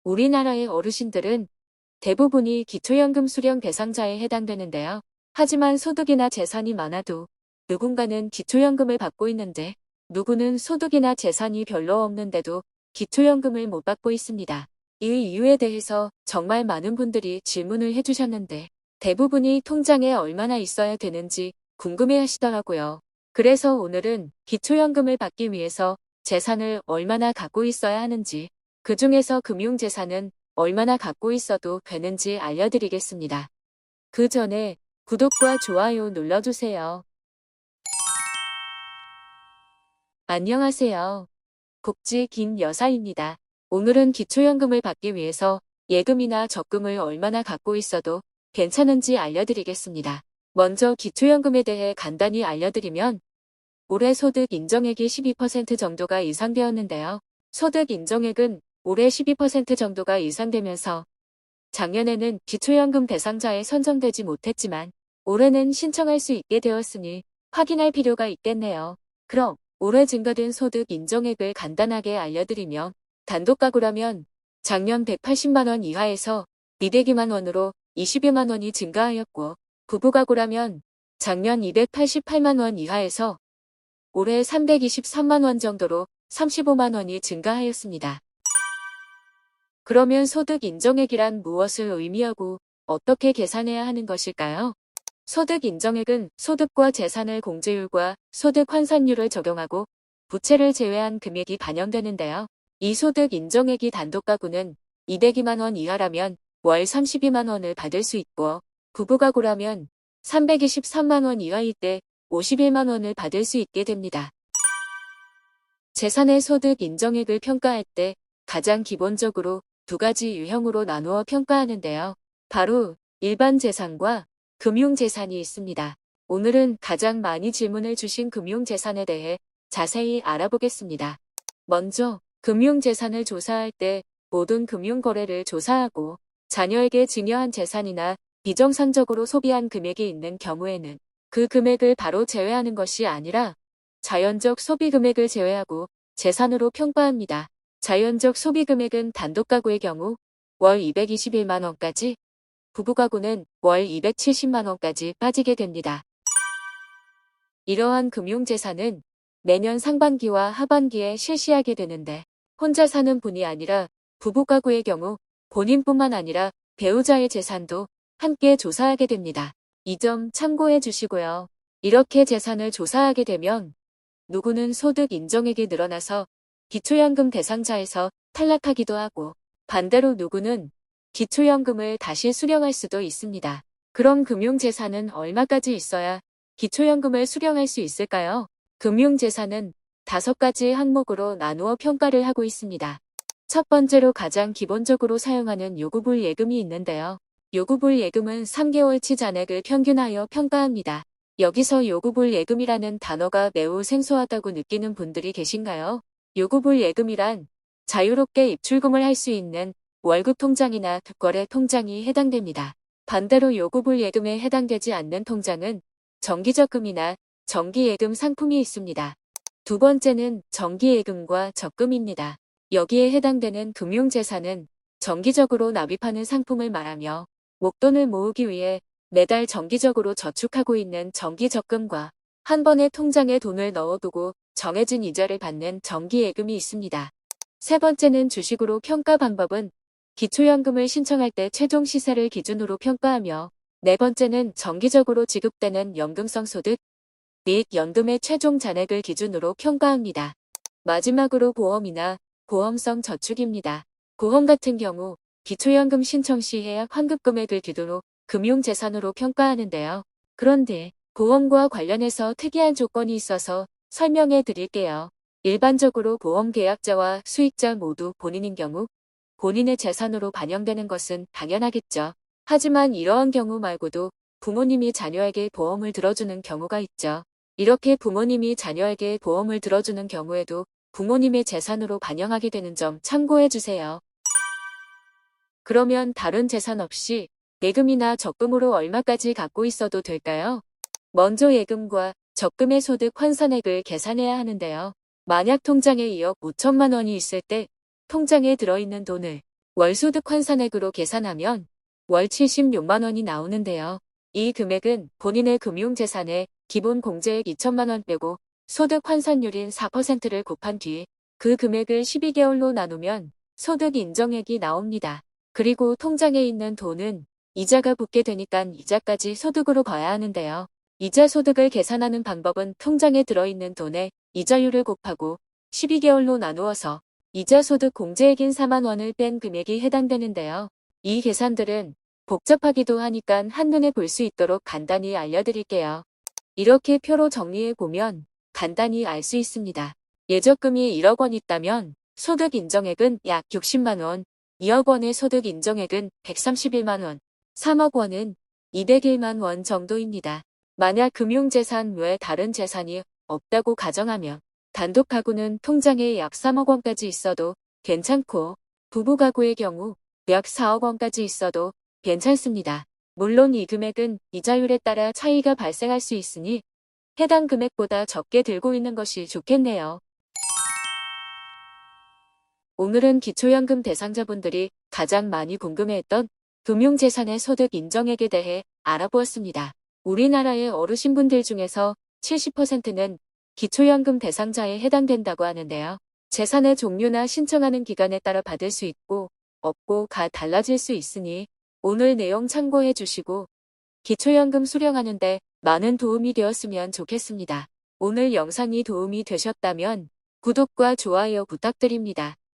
우리나라의 어르신들은 대부분이 기초연금 수령 대상자에 해당되는데요. 하지만 소득이나 재산이 많아도 누군가는 기초연금을 받고 있는데 누구는 소득이나 재산이 별로 없는데도 기초연금을 못 받고 있습니다. 이 이유에 대해서 정말 많은 분들이 질문을 해주셨는데 대부분이 통장에 얼마나 있어야 되는지 궁금해 하시더라고요. 그래서 오늘은 기초연금을 받기 위해서 재산을 얼마나 갖고 있어야 하는지, 그 중에서 금융재산은 얼마나 갖고 있어도 되는지 알려드리겠습니다. 그 전에 구독과 좋아요 눌러주세요. 안녕하세요. 복지 김 여사입니다. 오늘은 기초연금을 받기 위해서 예금이나 적금을 얼마나 갖고 있어도 괜찮은지 알려드리겠습니다. 먼저 기초연금에 대해 간단히 알려드리면 올해 소득 인정액이 12% 정도가 이상되었는데요. 소득 인정액은 올해 12% 정도가 이상되면서 작년에는 기초연금 대상자에 선정되지 못했지만 올해는 신청할 수 있게 되었으니 확인할 필요가 있겠네요. 그럼 올해 증가된 소득 인정액을 간단하게 알려드리면 단독가구라면 작년 180만 원 이하에서 202만 원으로 21만 원이 증가하였고 부부가구라면 작년 288만 원 이하에서 올해 323만 원 정도로 35만 원이 증가하였습니다. 그러면 소득 인정액이란 무엇을 의미하고 어떻게 계산해야 하는 것일까요? 소득 인정액은 소득과 재산의 공제율과 소득 환산율을 적용하고 부채를 제외한 금액이 반영되는데요. 이 소득 인정액이 단독가구는 202만 원 이하라면 월 32만 원을 받을 수 있고 부부가구라면 323만 원 이하일 때 51만 원을 받을 수 있게 됩니다. 재산의 소득 인정액을 평가할 때 가장 기본적으로 두 가지 유형으로 나누어 평가하는데요. 바로 일반 재산과 금융재산이 있습니다. 오늘은 가장 많이 질문을 주신 금융재산에 대해 자세히 알아보겠습니다. 먼저 금융재산을 조사할 때 모든 금융거래를 조사하고 자녀에게 증여한 재산이나 비정상적으로 소비한 금액이 있는 경우에는 그 금액을 바로 제외하는 것이 아니라 자연적 소비 금액을 제외하고 재산으로 평가합니다. 자연적 소비 금액은 단독가구의 경우 월 221만 원까지, 부부가구는 월 270만 원까지 빠지게 됩니다. 이러한 금융재산은 매년 상반기와 하반기에 실시하게 되는데 혼자 사는 분이 아니라 부부가구의 경우 본인뿐만 아니라 배우자의 재산도 함께 조사하게 됩니다. 이 점 참고해 주시고요. 이렇게 재산을 조사하게 되면 누구는 소득 인정액이 늘어나서 기초연금 대상자에서 탈락하기도 하고 반대로 누구는 기초연금을 다시 수령할 수도 있습니다. 그럼 금융재산은 얼마까지 있어야 기초연금을 수령할 수 있을까요? 금융재산은 5가지 항목으로 나누어 평가를 하고 있습니다. 첫 번째로 가장 기본적으로 사용하는 요구불 예금이 있는데요. 요구불 예금은 3개월치 잔액을 평균하여 평가합니다. 여기서 요구불 예금이라는 단어가 매우 생소하다고 느끼는 분들이 계신가요? 요구불 예금이란 자유롭게 입출금을 할 수 있는 월급 통장이나 특거래 통장이 해당됩니다. 반대로 요구불 예금에 해당되지 않는 통장은 정기적금이나 정기예금 상품이 있습니다. 두 번째는 정기예금과 적금입니다. 여기에 해당되는 금융재산은 정기적으로 납입하는 상품을 말하며 목돈을 모으기 위해 매달 정기적으로 저축하고 있는 정기적금과 한 번에 통장에 돈을 넣어두고 정해진 이자를 받는 정기예금이 있습니다. 세 번째는 주식으로 평가 방법은 기초연금을 신청할 때 최종 시세를 기준으로 평가하며 네 번째는 정기적으로 지급되는 연금성 소득 및 연금의 최종 잔액을 기준으로 평가합니다. 마지막으로 보험이나 보험성 저축입니다. 보험 같은 경우 기초연금 신청 시 해약 환급 금액을 기준으로 금융재산으로 평가하는데요. 그런데 보험과 관련해서 특이한 조건이 있어서 설명해 드릴게요. 일반적으로 보험 계약자와 수익자 모두 본인인 경우 본인의 재산으로 반영되는 것은 당연하겠죠. 하지만 이러한 경우 말고도 부모님이 자녀에게 보험을 들어주는 경우가 있죠. 이렇게 부모님이 자녀에게 보험을 들어주는 경우에도 부모님의 재산으로 반영하게 되는 점 참고해 주세요. 그러면 다른 재산 없이 예금이나 적금으로 얼마까지 갖고 있어도 될까요? 먼저 예금과 적금의 소득 환산액을 계산해야 하는데요. 만약 통장에 2억 5천만 원이 있을 때 통장에 들어있는 돈을 월소득 환산액으로 계산하면 월 76만 원이 나오는데요. 이 금액은 본인의 금융재산의 기본 공제액 2천만 원 빼고 소득 환산율인 4%를 곱한 뒤 그 금액을 12개월로 나누면 소득 인정액이 나옵니다. 그리고 통장에 있는 돈은 이자가 붙게 되니까 이자까지 소득으로 봐야 하는데요. 이자 소득을 계산하는 방법은 통장에 들어있는 돈의 이자율을 곱하고 12개월로 나누어서 이자 소득 공제액인 4만 원을 뺀 금액이 해당되는데요. 이 계산들은 복잡하기도 하니까 한눈에 볼 수 있도록 간단히 알려드릴게요. 이렇게 표로 정리해보면 간단히 알 수 있습니다. 예적금이 1억 원 있다면 소득 인정액은 약 60만 원, 2억 원의 소득 인정액은 131만 원, 3억 원은 201만 원 정도입니다. 만약 금융재산 외에 다른 재산이 없다고 가정하면 단독 가구는 통장에 약 3억 원까지 있어도 괜찮고 부부가구의 경우 약 4억 원까지 있어도 괜찮습니다. 물론 이 금액은 이자율에 따라 차이가 발생할 수 있으니 해당 금액보다 적게 들고 있는 것이 좋겠네요. 오늘은 기초연금 대상자분들이 가장 많이 궁금해했던 금융재산의 소득 인정액에 대해 알아보았습니다. 우리나라의 어르신분들 중에서 70%는 기초연금 대상자에 해당된다고 하는데요. 재산의 종류나 신청하는 기간에 따라 받을 수 있고 없고가 달라질 수 있으니 오늘 내용 참고해 주시고 기초연금 수령하는 데 많은 도움이 되었으면 좋겠습니다. 오늘 영상이 도움이 되셨다면 구독과 좋아요 부탁드립니다.